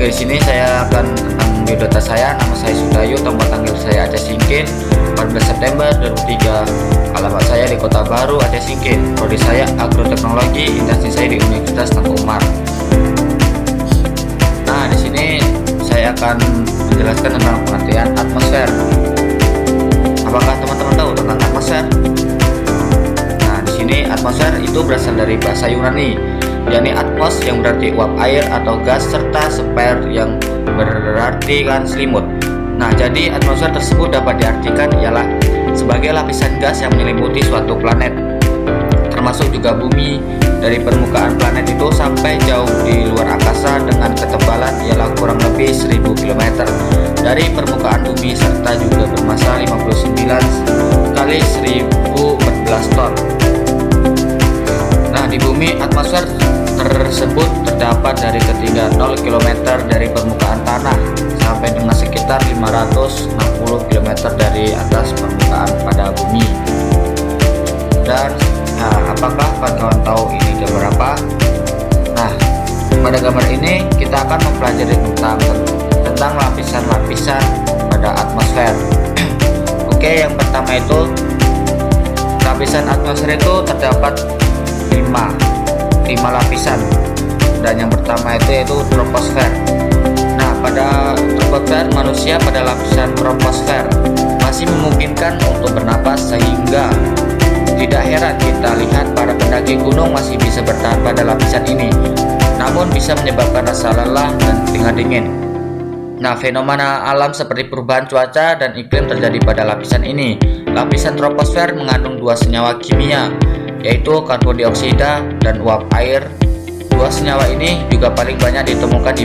Oke, di sini saya akan tentang biodata saya. Nama saya Sudayu, tempat tanggal saya Aceh Singkil. 14 September 2003. Alamat saya di Kota Baru, Aceh Singkil. Prodi saya Agroteknologi, internship saya di Universitas Tengku Umar. Nah, di sini saya akan menjelaskan tentang pengertian atmosfer. Apakah teman-teman tahu tentang atmosfer? Nah, di sini atmosfer itu berasal dari bahasa Yunani, yakni atmos yang berarti uap air atau gas, serta sfer yang berarti kan selimut. Nah, jadi atmosfer tersebut dapat diartikan ialah sebagai lapisan gas yang menyelimuti suatu planet, termasuk juga bumi. Dari permukaan planet itu sampai jauh di luar angkasa dengan ketebalan ialah kurang lebih 1000 km dari permukaan bumi, serta juga bermassa 59 kali 1014 ton. Nah, di bumi atmosfer tersebut terdapat dari ketinggian 0 km dari permukaan tanah sampai dengan sekitar 560 km dari atas permukaan pada bumi. Dan apakah kawan-kawan tahu ini gambar apa? Nah, pada gambar ini kita akan mempelajari tentang lapisan-lapisan pada atmosfer. Oke, yang pertama itu lapisan atmosfer itu terdapat 5 lapisan, dan yang pertama itu yaitu troposfer. Nah, pada troposfer manusia pada lapisan troposfer masih memungkinkan untuk bernapas, sehingga tidak heran kita lihat para pendaki gunung masih bisa bertahan pada lapisan ini, namun bisa menyebabkan rasa lelah dan keringat dingin. Nah, fenomena alam seperti perubahan cuaca dan iklim terjadi pada lapisan ini. Lapisan troposfer mengandung 2 senyawa kimia, yaitu karbon dioksida dan uap air. 2 senyawa ini juga paling banyak ditemukan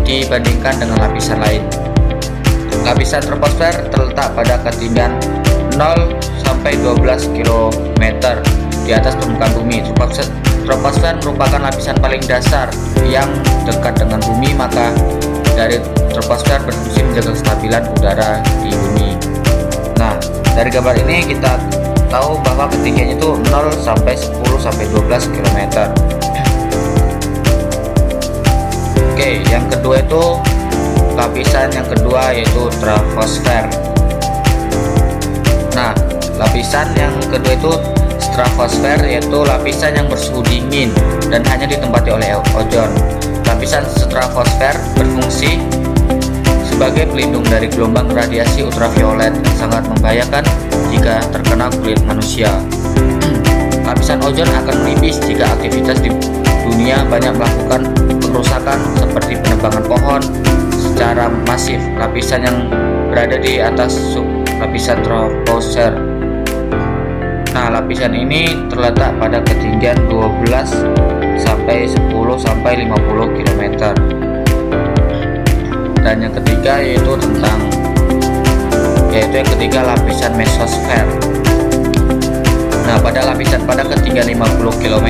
dibandingkan dengan lapisan lain. Lapisan troposfer terletak pada ketinggian 0 sampai 12 km di atas permukaan bumi. Troposfer merupakan lapisan paling dasar yang dekat dengan bumi, maka dari troposfer berfungsi menjaga kestabilan udara di bumi. Nah, dari gambar ini kita tahu bahwa ketinggiannya itu 0 sampai 10 sampai 12 km. Oke, yang kedua itu lapisan yang kedua yaitu troposfer. Nah, lapisan yang kedua itu stratosfer, yaitu lapisan yang bersuhu dingin dan hanya ditempati oleh ozon. Lapisan stratosfer berfungsi sebagai pelindung dari gelombang radiasi ultraviolet yang sangat membahayakan jika terkena kulit manusia. Lapisan ozon akan menipis jika aktivitas di dunia banyak melakukan kerusakan seperti penebangan pohon secara masif. Lapisan yang berada di atas lapisan troposfer. Nah, lapisan ini terletak pada ketinggian 12 sampai 10 sampai 50 km. Dan yang ketiga yaitu yang ketiga lapisan mesosfer. Nah, pada ketinggian 50 km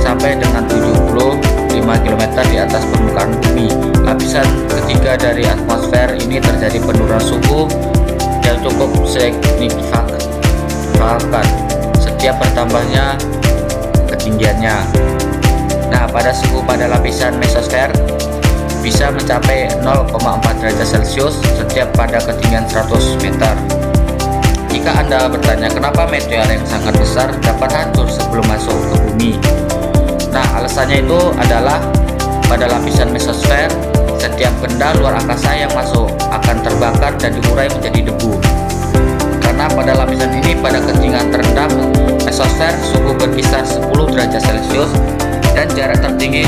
sampai dengan 75 km di atas permukaan bumi. Lapisan ketiga dari atmosfer ini terjadi penurunan suhu yang cukup signifikan setiap bertambahnya ketinggiannya. Nah, suhu pada lapisan mesosfer bisa mencapai 0,4 derajat Celcius setiap pada ketinggian 100 meter. Jika Anda bertanya kenapa meteor yang sangat besar dapat hancur sebelum masuk ke bumi, nah, alasannya itu adalah pada lapisan mesosfer setiap benda luar angkasa yang masuk akan terbakar dan diurai menjadi debu. Karena pada lapisan ini pada ketinggian terendah mesosfer suhu berkisar 10 derajat Celcius dan jarak tertinggi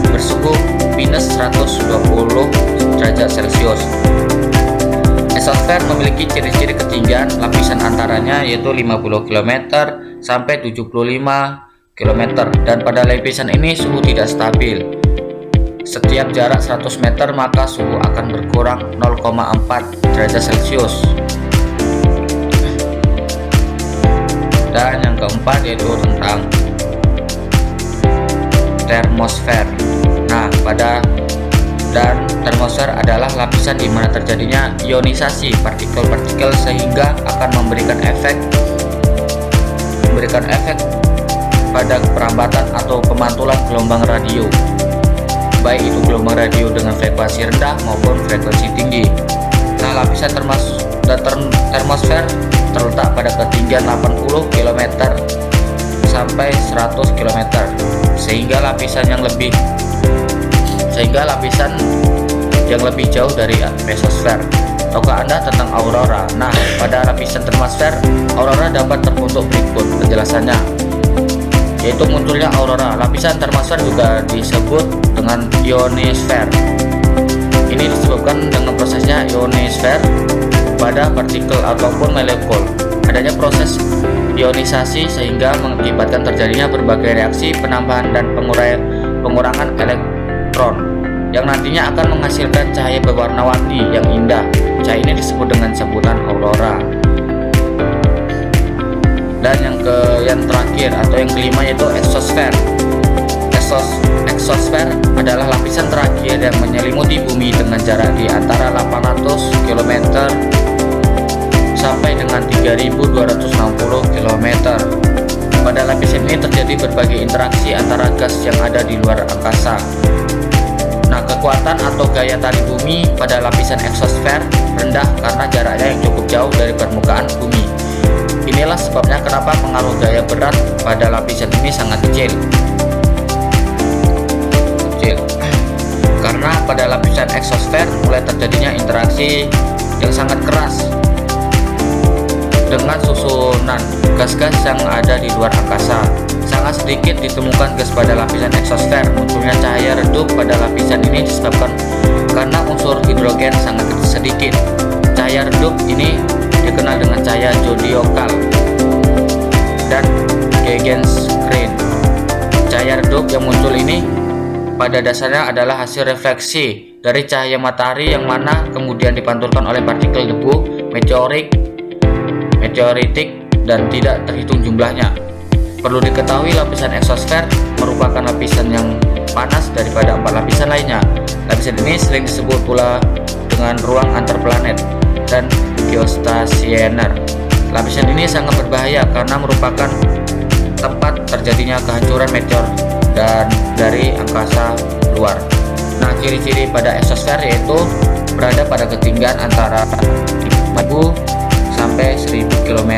bersuhu minus 120 derajat Celcius. Mesosfer memiliki ciri-ciri ketinggian lapisan antaranya yaitu 50 km sampai 75 km, dan pada lapisan ini suhu tidak stabil. Setiap jarak 100 meter maka suhu akan berkurang 0,4 derajat Celcius. Dan yang keempat yaitu tentang termosfer. Nah, termosfer adalah lapisan di mana terjadinya ionisasi partikel-partikel sehingga akan memberikan efek pada perambatan atau pemantulan gelombang radio. baik itu gelombang radio dengan frekuensi rendah maupun frekuensi tinggi. Nah, lapisan termosfer terletak pada ketinggian 80 km sampai 100 km, sehingga lapisan yang lebih jauh dari mesosfer. Tahukah Anda tentang aurora? Nah, pada lapisan termosfer, aurora dapat terbentuk berikut penjelasannya, yaitu munculnya aurora. Lapisan termosfer juga disebut dengan ionosfer. Ini disebabkan dengan prosesnya ionosfer pada partikel ataupun molekul. Adanya proses ionisasi sehingga mengakibatkan terjadinya berbagai reaksi penambahan dan pengurangan elektron yang nantinya akan menghasilkan cahaya berwarna-warni yang indah. Cahaya ini disebut dengan sebutan aurora. Dan yang terakhir atau yang kelima yaitu exosfer. Exosfer adalah lapisan terakhir yang menyelimuti bumi dengan jarak di antara 800 km sampai dengan 3260 km. Pada lapisan ini terjadi berbagai interaksi antara gas yang ada di luar angkasa. Nah, kekuatan atau gaya tarik bumi pada lapisan exosfer rendah karena jaraknya yang cukup jauh dari permukaan bumi. Inilah sebabnya kenapa pengaruh gaya berat pada lapisan ini sangat kecil. Karena pada lapisan exosfer mulai terjadinya interaksi yang sangat keras dengan susunan gas-gas yang ada di luar angkasa. Sangat sedikit ditemukan gas pada lapisan exosfer. Munculnya cahaya redup pada lapisan ini disebabkan karena unsur hidrogen sangat sedikit. Cahaya redup ini dikenal dengan cahaya zodiakal dan Gegenschein. Cahaya redup yang muncul ini pada dasarnya adalah hasil refleksi dari cahaya matahari yang mana kemudian dipantulkan oleh partikel debu meteoritik dan tidak terhitung jumlahnya. Perlu diketahui lapisan exosfer merupakan lapisan yang panas daripada 4 lapisan lainnya. Lapisan ini sering disebut pula dengan ruang antar planet dan geostasioner. Lapisan ini sangat berbahaya karena merupakan tempat terjadinya kehancuran meteor dan dari angkasa luar. Nah, ciri-ciri pada exosfer yaitu berada pada ketinggian antara 1000 sampai 1000 km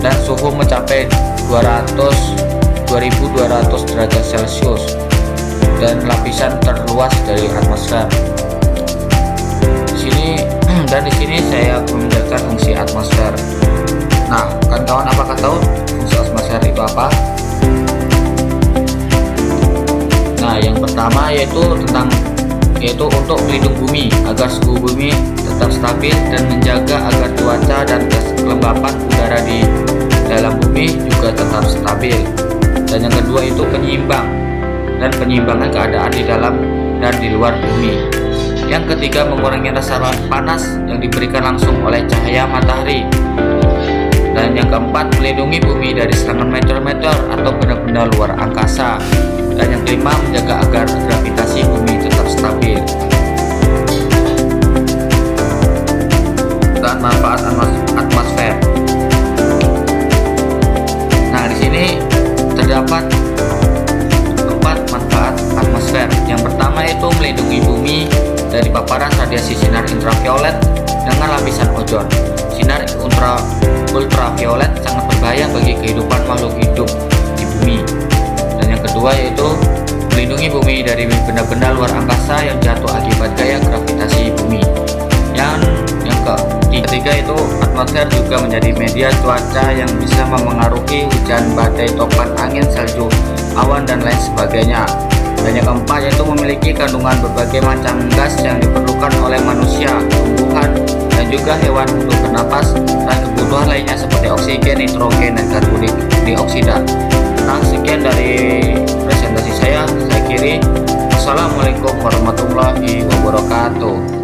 dan suhu mencapai 2200 derajat Celcius dan lapisan terluas dari atmosfer. Di sini saya menjelaskan fungsi atmosfer. Nah, kawan-kawan, apakah tahu fungsi atmosfer itu apa? Nah, yang pertama yaitu untuk melindungi bumi agar suhu bumi tetap stabil dan menjaga agar cuaca dan kelembapan udara di dalam bumi juga tetap stabil. Dan yang kedua itu penyiimbangan keadaan di dalam dan di luar bumi. Yang ketiga, mengurangi rasa panas yang diberikan langsung oleh cahaya matahari. Dan yang keempat, melindungi bumi dari serangan meteor-meteor atau benda-benda luar angkasa. Dan yang kelima, menjaga agar gravitasi bumi tetap stabil. Dan manfaat atmosfer. Nah, di sini terdapat 4 manfaat atmosfer. Yang pertama yaitu melindungi bumi dari paparan radiasi sinar ultraviolet dengan lapisan ozon. Sinar ultraviolet sangat berbahaya bagi kehidupan makhluk hidup di bumi. Dan yang kedua yaitu melindungi bumi dari benda-benda luar angkasa yang jatuh akibat gaya gravitasi bumi. Yang ketiga itu atmosfer juga menjadi media cuaca yang bisa memengaruhi hujan, badai, topan angin, salju, awan dan lain sebagainya. Dan yang keempat yaitu memiliki kandungan berbagai macam gas yang diperlukan oleh manusia, tumbuhan, dan juga hewan untuk bernapas dan kebutuhan lainnya seperti oksigen, nitrogen, dan karbon dioksida. Nah, sekian dari presentasi saya kiri. Wassalamualaikum warahmatullahi wabarakatuh.